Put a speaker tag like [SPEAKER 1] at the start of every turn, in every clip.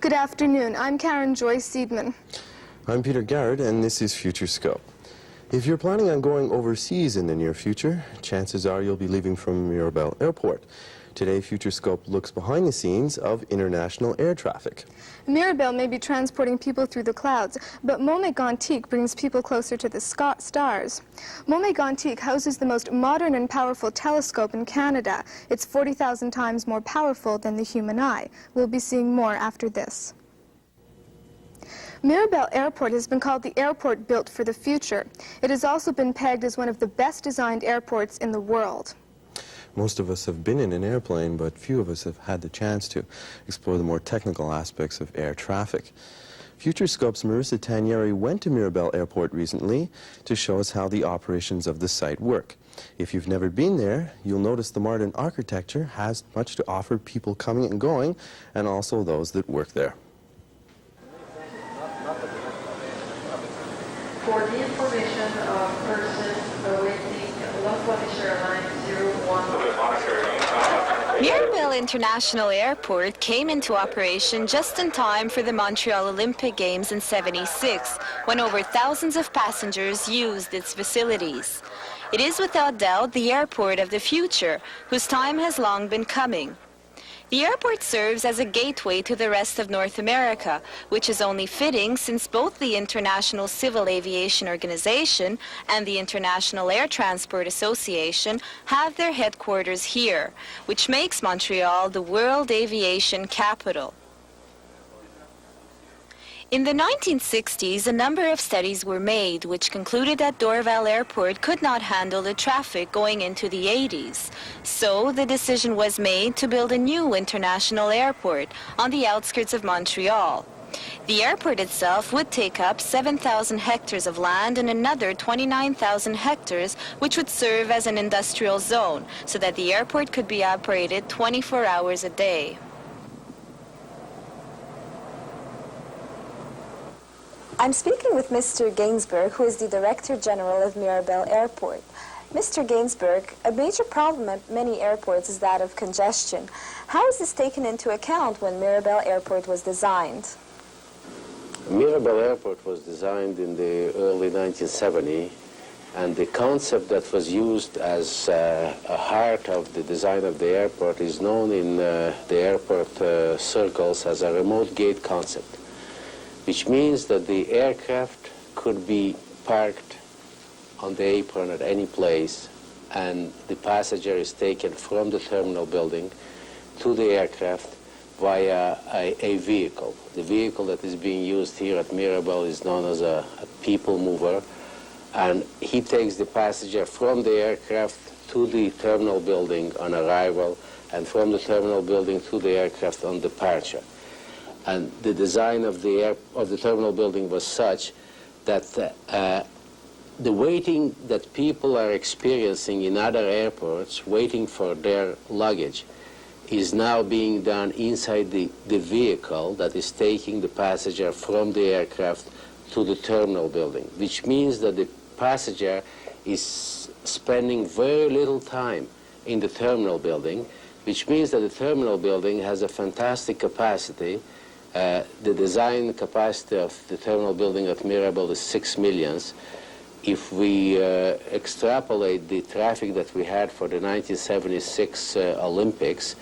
[SPEAKER 1] Good afternoon. I'm Karen Joy Seidman.
[SPEAKER 2] I'm Peter Garrett, and this is Futurescope. If you're planning on going overseas in the near future, chances are you'll be leaving from Mirabel Airport. Today, Futurescope looks behind the scenes of international air traffic.
[SPEAKER 1] Mirabel may be transporting people through the clouds, but Mont Mégantic brings people closer to the stars. Mont Mégantic houses the most modern and powerful telescope in Canada. It's 40,000 times more powerful than the human eye. We'll be seeing more after this. Mirabel Airport has been called the airport built for the future. It has also been pegged as one of the best designed airports in the world.
[SPEAKER 2] Most of us have been in an airplane, but few of us have had the chance to explore the more technical aspects of air traffic. Futurescope's Marissa Tanieri went to Mirabel Airport recently to show us how the operations of the site work. If you've never been there, you'll notice the modern architecture has much to offer people coming and going, and also those that work there.
[SPEAKER 3] For the information of persons awaiting Lufthansa Airlines 01.
[SPEAKER 4] Mirabel International Airport came into operation just in time for the Montreal Olympic Games in '76, when over thousands of passengers used its facilities. It is without doubt the airport of the future, whose time has long been coming. The airport serves as a gateway to the rest of North America, which is only fitting since both the International Civil Aviation Organization and the International Air Transport Association have their headquarters here, which makes Montreal the world aviation capital. In the 1960s, a number of studies were made which concluded that Dorval Airport could not handle the traffic going into the 80s. So the decision was made to build a new international airport on the outskirts of Montreal. The airport itself would take up 7,000 hectares of land and another 29,000 hectares, which would serve as an industrial zone, so that the airport could be operated 24 hours a day.
[SPEAKER 5] I'm speaking with Mr. Gainsbourg, who is the Director General of Mirabel Airport. Mr. Gainsbourg, a major problem at many airports is that of congestion. How is this taken into account when Mirabel Airport was designed?
[SPEAKER 6] Mirabel Airport was designed in the early 1970s, and the concept that was used as a heart of the design of the airport is known in the airport circles as a remote gate concept, which means that the aircraft could be parked on the apron at any place, and the passenger is taken from the terminal building to the aircraft via a vehicle. The vehicle that is being used here at Mirabel is known as a people mover, and he takes the passenger from the aircraft to the terminal building on arrival, and from the terminal building to the aircraft on departure. And the design of the terminal building was such that the waiting that people are experiencing in other airports, waiting for their luggage, is now being done inside the vehicle that is taking the passenger from the aircraft to the terminal building, which means that the passenger is spending very little time in the terminal building, which means that the terminal building has a fantastic capacity. The design capacity of the terminal building at Mirabel is 6 million. If we extrapolate the traffic that we had for the 1976 Olympics,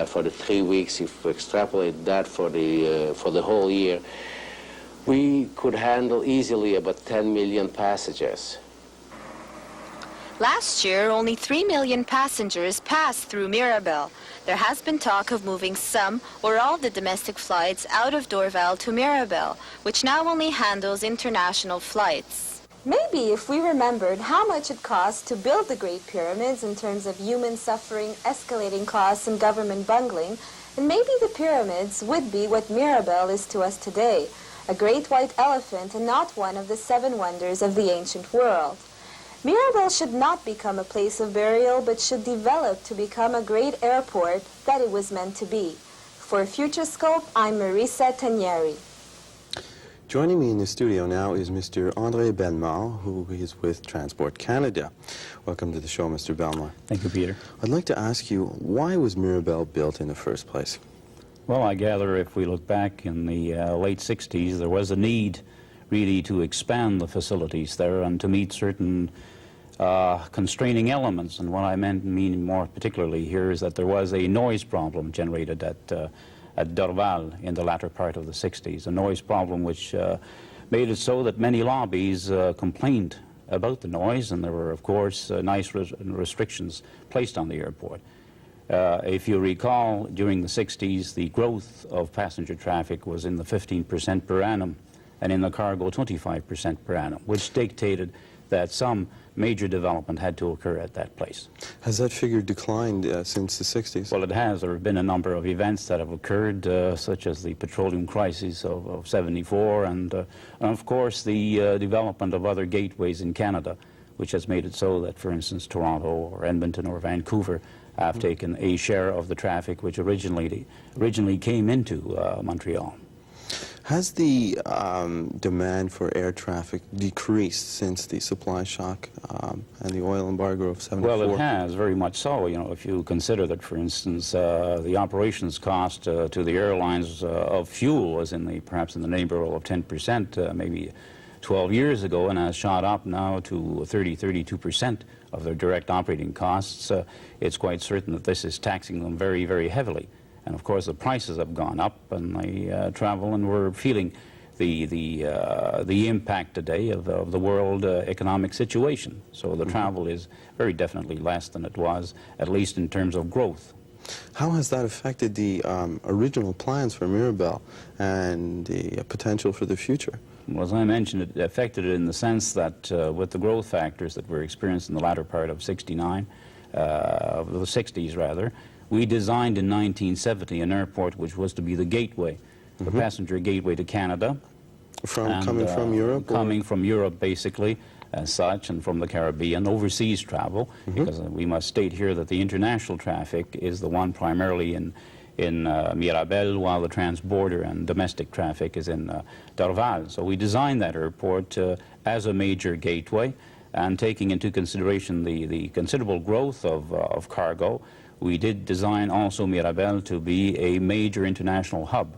[SPEAKER 6] for the 3 weeks, if we extrapolate that for the whole year, we could handle easily about 10 million passengers.
[SPEAKER 4] Last year, only 3 million passengers passed through Mirabel. There has been talk of moving some or all the domestic flights out of Dorval to Mirabel, which now only handles international flights.
[SPEAKER 5] Maybe if we remembered how much it cost to build the Great Pyramids in terms of human suffering, escalating costs, and government bungling, then maybe the pyramids would be what Mirabel is to us today, a great white elephant and not one of the 7 wonders of the ancient world. Mirabel should not become a place of burial, but should develop to become a great airport that it was meant to be. For Futurescope, I'm Marisa Tanieri.
[SPEAKER 2] Joining me in the studio now is Mr. André Bellemare, who is with Transport Canada. Welcome to the show, Mr. Bellemare.
[SPEAKER 7] Thank you, Peter.
[SPEAKER 2] I'd like to ask you, why was Mirabel built in the first place?
[SPEAKER 7] Well, I gather if we look back in the late 60s, there was a need really to expand the facilities there and to meet certain constraining elements. And what I mean more particularly here is that there was a noise problem generated at Dorval in the latter part of the 60s, a noise problem which made it so that many lobbies complained about the noise, and there were, of course, nice restrictions placed on the airport. If you recall, during the 60s, the growth of passenger traffic was in the 15% per annum, and in the cargo, 25% per annum, which dictated that some major development had to occur at that place.
[SPEAKER 2] Has that figure declined since the 60s?
[SPEAKER 7] Well, it has. There have been a number of events that have occurred, such as the petroleum crisis of '74, and of course the development of other gateways in Canada, which has made it so that, for instance, Toronto or Edmonton or Vancouver have taken a share of the traffic which originally came into Montreal.
[SPEAKER 2] Has the demand for air traffic decreased since the supply shock and the oil embargo of '74?
[SPEAKER 7] Well, it has, very much so. You know, if you consider that, for instance, the operations cost to the airlines of fuel was perhaps in the neighborhood of 10%, maybe 12 years ago, and has shot up now to 32% of their direct operating costs, it's quite certain that this is taxing them very, very heavily. And of course, the prices have gone up, and they travel, and we're feeling the impact today of the world economic situation. So the travel is very definitely less than it was, at least in terms of growth.
[SPEAKER 2] How has that affected the original plans for Mirabel and the potential for the future?
[SPEAKER 7] Well, as I mentioned, it affected it in the sense that with the growth factors that were experienced in the latter part of of the 60s rather, we designed in 1970 an airport which was to be the gateway, the passenger gateway to Canada.
[SPEAKER 2] Coming from Europe?
[SPEAKER 7] Coming from Europe, basically, as such, and from the Caribbean, overseas travel, because we must state here that the international traffic is the one primarily in Mirabel, while the transborder and domestic traffic is in Dorval. So we designed that airport as a major gateway, and taking into consideration the considerable growth of cargo, we did design also Mirabel to be a major international hub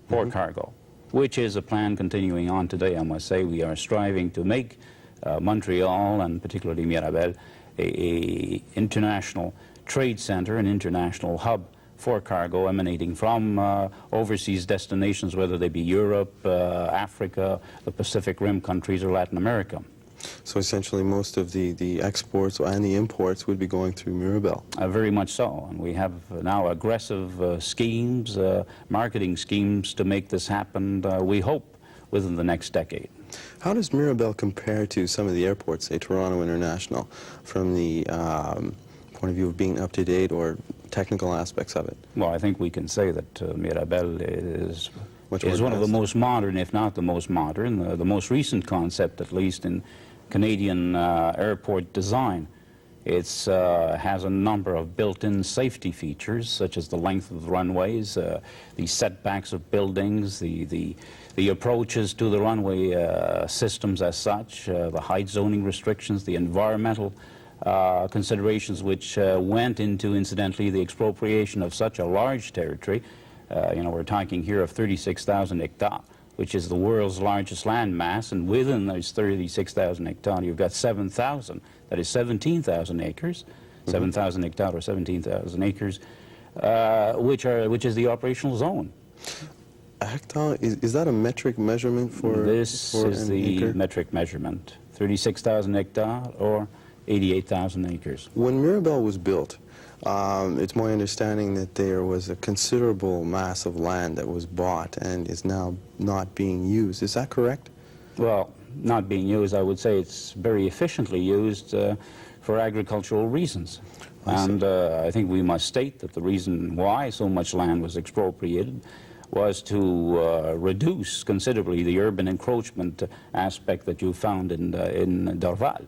[SPEAKER 7] for cargo, which is a plan continuing on today. I must say we are striving to make Montreal, and particularly Mirabel, a international trade center, an international hub for cargo emanating from overseas destinations, whether they be Europe, Africa, the Pacific Rim countries, or Latin America.
[SPEAKER 2] So essentially most of the exports and the imports would be going through Mirabel.
[SPEAKER 7] Very much so, and we have now aggressive schemes, marketing schemes to make this happen, we hope, within the next decade.
[SPEAKER 2] How does Mirabel compare to some of the airports, say Toronto International, from the point of view of being up to date or technical aspects of it?
[SPEAKER 7] Well, I think we can say that Mirabel is one of the most modern, if not the most modern, the most recent concept, at least, in Canadian airport design. It has a number of built-in safety features, such as the length of the runways, the setbacks of buildings, the approaches to the runway systems as such, the height zoning restrictions, the environmental considerations which went into, incidentally, the expropriation of such a large territory. You know, we're talking here of 36,000 hectares, which is the world's largest land mass, and within those 36,000 hectares, you've got 7,000, that is 17,000 acres, 7,000 hectares or 17,000 acres, which is the operational zone.
[SPEAKER 2] A hectare, is that a metric measurement for
[SPEAKER 7] This is the
[SPEAKER 2] acre?
[SPEAKER 7] metric measurement, 36,000 hectares or 88,000 acres.
[SPEAKER 2] When Mirabel was built, it's my understanding that there was a considerable mass of land that was bought and is now not being used. Is that correct?
[SPEAKER 7] Well, not being used. I would say it's very efficiently used for agricultural reasons. And I think we must state that the reason why so much land was expropriated was to reduce considerably the urban encroachment aspect that you found in Dorval.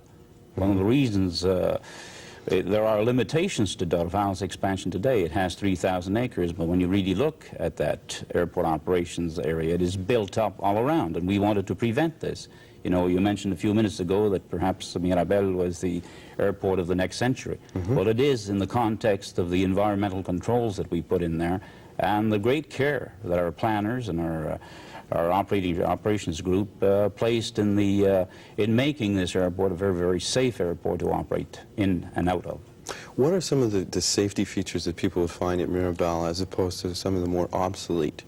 [SPEAKER 7] One of the reasons, there are limitations to Dorval's expansion today. It has 3,000 acres, but when you really look at that airport operations area, it is built up all around, and we wanted to prevent this. You know, you mentioned a few minutes ago that perhaps Mirabel was the airport of the next century. Well, it is in the context of the environmental controls that we put in there and the great care that our planners and our operations group placed in making this airport a very, very safe airport to operate in and out of.
[SPEAKER 2] What are some of the safety features that people would find at Mirabel as opposed to some of the more obsolete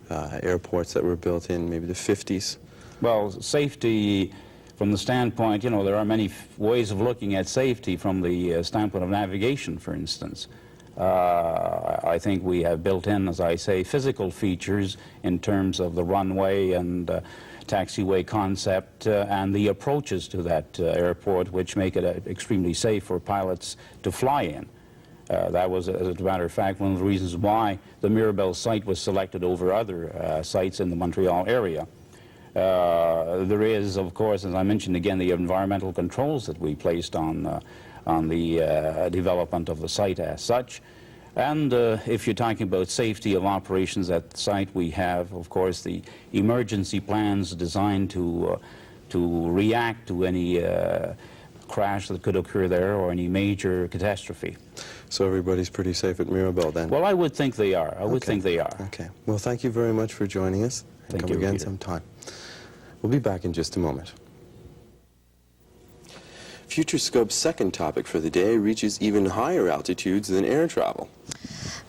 [SPEAKER 2] airports that were built in maybe the 50s?
[SPEAKER 7] Well, safety from the standpoint, you know, there are many ways of looking at safety from the standpoint of navigation, for instance. I think we have built in, as I say, physical features in terms of the runway and taxiway concept and the approaches to that airport, which make it extremely safe for pilots to fly in. That was, as a matter of fact, one of the reasons why the Mirabel site was selected over other sites in the Montreal area. There is, of course, as I mentioned again, the environmental controls that we placed on the development of the site as such. And if you're talking about safety of operations at the site, we have, of course, the emergency plans designed to react to any crash that could occur there or any major catastrophe.
[SPEAKER 2] So everybody's pretty safe at Mirabel then?
[SPEAKER 7] Well, I would think they are. I would think they are.
[SPEAKER 2] Okay. Well, thank you very much for joining us.
[SPEAKER 7] Thank
[SPEAKER 2] Come
[SPEAKER 7] you,
[SPEAKER 2] again
[SPEAKER 7] Peter.
[SPEAKER 2] sometime. We'll be back in just a moment. Futurescope's second topic for the day reaches even higher altitudes than air travel.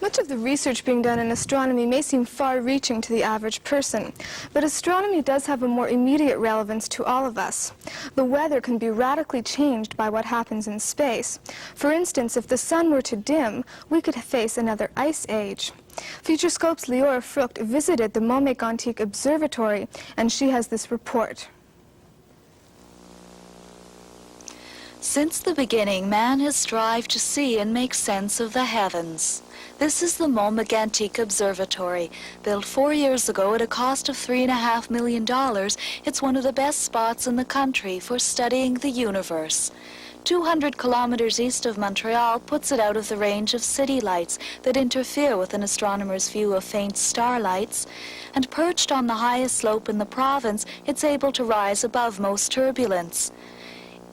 [SPEAKER 1] Much of the research being done in astronomy may seem far-reaching to the average person, but astronomy does have a more immediate relevance to all of us. The weather can be radically changed by what happens in space. For instance, if the sun were to dim, we could face another ice age. Futurescope's Leora Frucht visited the Mont Mégantic Observatory, and she has this report.
[SPEAKER 8] Since the beginning, man has strived to see and make sense of the heavens. This is the Mont Mégantic Observatory. Built 4 years ago at a cost of $3.5 million, it's one of the best spots in the country for studying the universe. 200 kilometers east of Montreal puts it out of the range of city lights that interfere with an astronomer's view of faint starlights, and perched on the highest slope in the province, it's able to rise above most turbulence.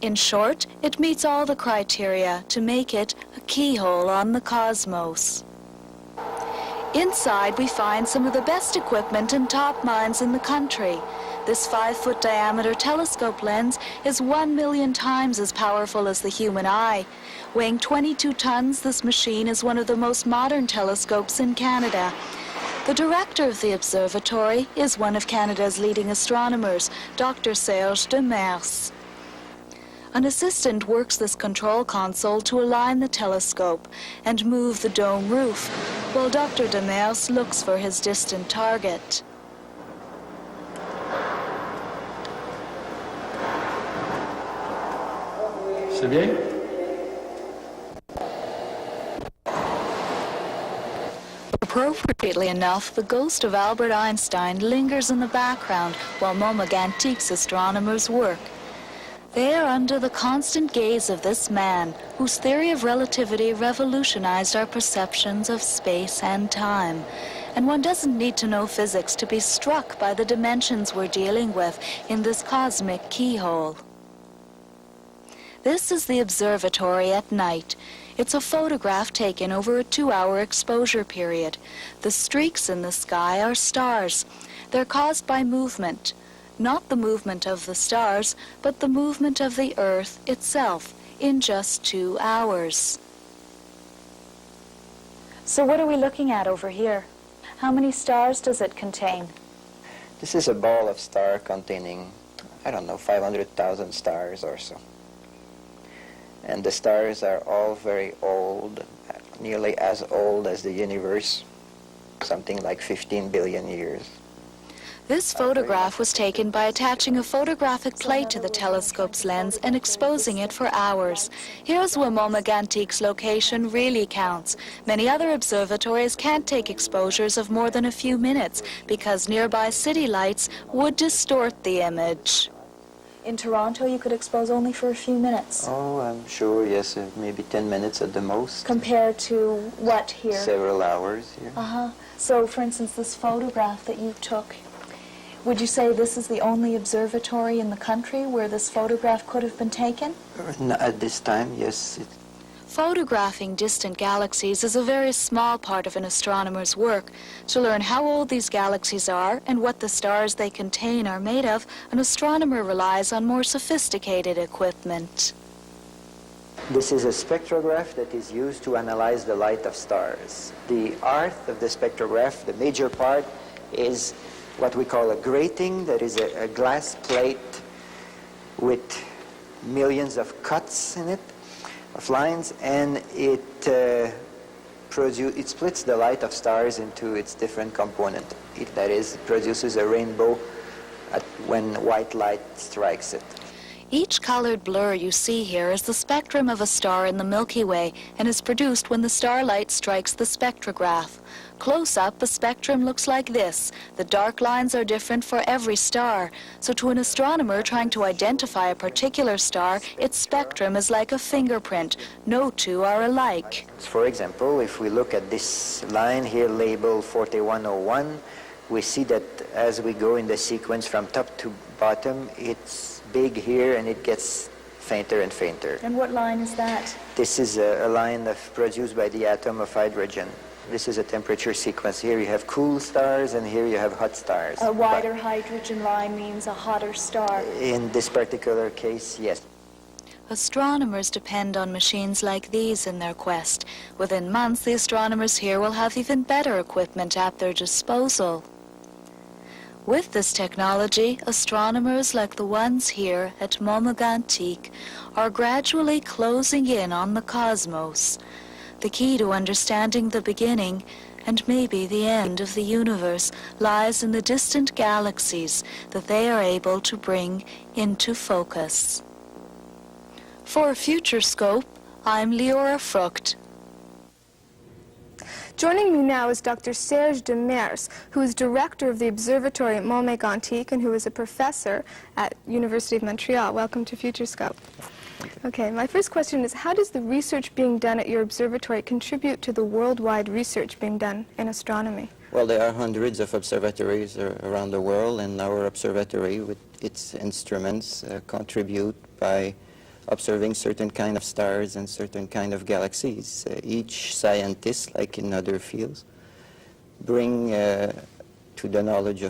[SPEAKER 8] In short, it meets all the criteria to make it a keyhole on the cosmos. Inside, we find some of the best equipment and top minds in the country. This 5-foot diameter telescope lens is 1 million times as powerful as the human eye. Weighing 22 tons, this machine is one of the most modern telescopes in Canada. The director of the observatory is one of Canada's leading astronomers, Dr. Serge Demers. An assistant works this control console to align the telescope and move the dome roof, while Dr. Demers looks for his distant target.
[SPEAKER 9] C'est bien?
[SPEAKER 8] Appropriately enough, the ghost of Albert Einstein lingers in the background while Mont Mégantic's astronomers work. They are under the constant gaze of this man, whose theory of relativity revolutionized our perceptions of space and time. And one doesn't need to know physics to be struck by the dimensions we're dealing with in this cosmic keyhole. This is the observatory at night. It's a photograph taken over a 2-hour exposure period. The streaks in the sky are stars. They're caused by movement. Not the movement of the stars, but the movement of the Earth itself in just 2 hours. So what are we looking at over here? How many stars does it contain?
[SPEAKER 10] This is a ball of star containing, I don't know, 500,000 stars or so. And the stars are all very old, nearly as old as the universe, something like 15 billion years.
[SPEAKER 8] This photograph was taken by attaching a photographic plate to the telescope's lens and exposing it for hours. Here's where Mont Mégantic's location really counts. Many other observatories can't take exposures of more than a few minutes because nearby city lights would distort the image.
[SPEAKER 5] In Toronto, you could expose only for a few minutes.
[SPEAKER 10] Oh, I'm sure, yes, maybe 10 minutes at the most.
[SPEAKER 5] Compared to what here?
[SPEAKER 10] Several hours here.
[SPEAKER 5] Uh-huh. So, for instance, this photograph that you took, would you say this is the only observatory in the country where this photograph could have been taken?
[SPEAKER 10] At this time, yes.
[SPEAKER 8] Photographing distant galaxies is a very small part of an astronomer's work. To learn how old these galaxies are and what the stars they contain are made of, an astronomer relies on more sophisticated equipment.
[SPEAKER 10] This is a spectrograph that is used to analyze the light of stars. The art of the spectrograph, the major part, is what we call a grating. That is a glass plate with millions of cuts in it, of lines, and it splits the light of stars into its different components. That is, it produces a rainbow when white light strikes it.
[SPEAKER 8] Each colored blur you see here is the spectrum of a star in the Milky Way and is produced when the starlight strikes the spectrograph. Close up, the spectrum looks like this. The dark lines are different for every star. So to an astronomer trying to identify a particular star, its spectrum is like a fingerprint. No two are alike.
[SPEAKER 10] For example, if we look at this line here labeled 4101, we see that as we go in the sequence from top to bottom, it's big here and it gets fainter and fainter.
[SPEAKER 5] And what line is that?
[SPEAKER 10] This is a line produced by the atom of hydrogen. This is a temperature sequence. Here you have cool stars and here you have hot stars.
[SPEAKER 5] A wider hydrogen line means a hotter star.
[SPEAKER 10] In this particular case, yes.
[SPEAKER 8] Astronomers depend on machines like these in their quest. Within months, the astronomers here will have even better equipment at their disposal. With this technology, astronomers like the ones here at Mont Mégantic are gradually closing in on the cosmos. The key to understanding the beginning and maybe the end of the universe lies in the distant galaxies that they are able to bring into focus. For Futurescope, I'm Leora Frucht.
[SPEAKER 1] Joining me now is Dr. Serge Demers, who is director of the observatory at Mont Mégantic and who is a professor at University of Montreal. Welcome to Futurescope. Okay, my first question is, how does the research being done at your observatory contribute to the worldwide research being done in astronomy?
[SPEAKER 10] Well, there are hundreds of observatories around the world, and our observatory with its instruments contribute by observing certain kind of stars and certain kind of galaxies. Each scientist, like in other fields, bring to the knowledge of